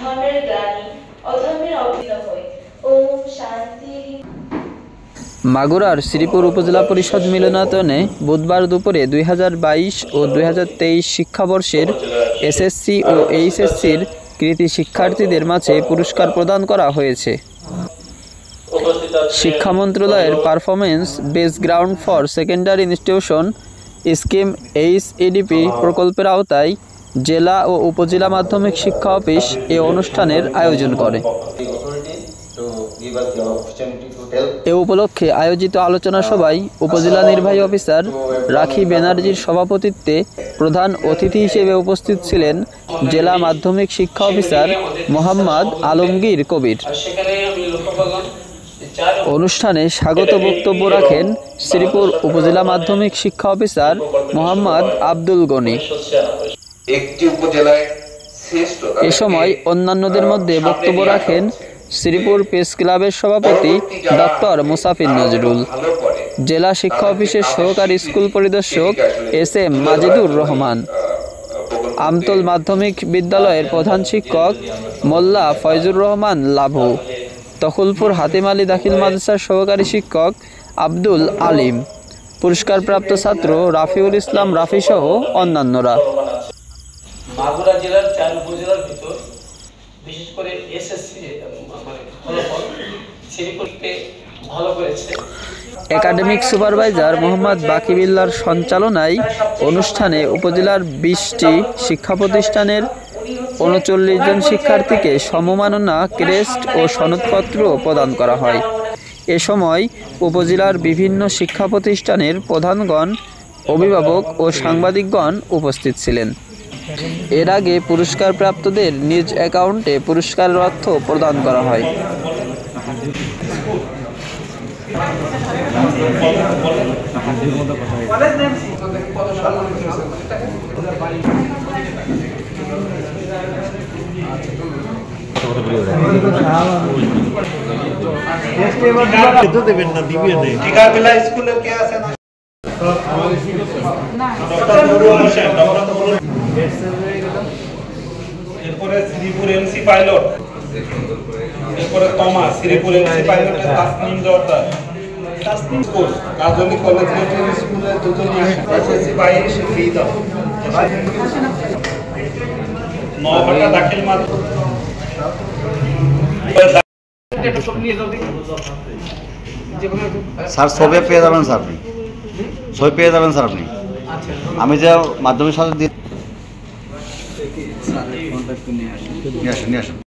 ধর্মের গ্লানি অধর্মের অবতীর্ণ হই। ওম শান্তি। মাগুরার শ্রীপুর উপজেলা পরিষদ মিলনায়তনে বুধবার দুপুরে 2022 ও 2023 শিক্ষাবর্ষের এসএসসি ও এইচএসসির কৃতী শিক্ষার্থীদের মাঝে পুরস্কার প্রদান করা হয়েছে। শিক্ষা মন্ত্রণালয়ের performance based ground for secondary institution scheme HADP প্রকল্পের আওতায় জেলা ও উপজেলা মাধ্যমিক শিক্ষা অফিস এ অনুষ্ঠানের আয়োজন করে। এ উপলক্ষে আয়োজিত আলোচনা সভায় উপজেলা নির্বাহী অফিসার রাখি ব্যানার্জির সভাপতিত্বে প্রধান অতিথি হিসেবে উপস্থিত ছিলেন জেলা মাধ্যমিক শিক্ষা অফিসার মোহাম্মদ আলমগীর কবির। অনুষ্ঠানে স্বাগত বক্তব্য রাখেন শ্রীপুর উপজেলা মাধ্যমিক শিক্ষা অফিসার মোহাম্মদ আব্দুল গনি। এ সময় অন্যান্যদের মধ্যে বক্তব্য রাখেন শ্রীপুর প্রেস ক্লাবের সভাপতি ডক্টর মুসাফির নজরুল, জেলা শিক্ষা অফিসের সহকারী স্কুল পরিদর্শক এস.এম. মাজিদুর রহমান, আমতল মাধ্যমিক বিদ্যালয়ের প্রধান শিক্ষক মোল্লা ফয়জুর রহমান লাভু, তখলপুর হাতিম আলী দাখিল মাদ্রাসার সহকারী শিক্ষক আব্দুল আলিম, পুরস্কারপ্রাপ্ত ছাত্র রাফিউল ইসলাম রাফি সহ অন্যান্যরা। মাগুরা জেলার 4 উপজেলার ভিতর বিশেষ করে এসএসসি ফলাফল শ্রীপুরতে ভালো করেছে। একাডেমিক সুপারভাইজার মোহাম্মদ বাকিবিল্লার সঞ্চালনায় অনুষ্ঠানে উপজেলার 20টি শিক্ষা প্রতিষ্ঠানের 39 জন শিক্ষার্থীকে সমমাননা ক্রেস্ট ও সনদপত্র প্রদান করা হয়। এ সময় উপজেলার বিভিন্ন শিক্ষা প্রতিষ্ঠানের প্রধানগণ, অভিভাবক ও সাংবাদিকগণ উপস্থিত ছিলেন। এর আগে পুরস্কারপ্রাপ্তদের নিজ অ্যাকাউন্টে পুরস্কারের অর্থ প্রদান করা হয়। এরপরে শ্রীপুর এমসি পাইলট, এরপরে তমা শ্রীপুর এমসি পাইলটের তাসনিম জর্দার, তাসনিম স্কুল কাজলী কলেজ স্কুলে দুজন এসএসসি 22 ফ্রিদা, নওহাটা দাখিল মাদ্রাসা। স্যার ছবি পেয়ে যাবেন স্যার, আপনি ছবি পেয়ে যাবেন স্যার। আপনি আমি যে মাধ্যমিক সাথে দিয়ে নিয়ে আসেন।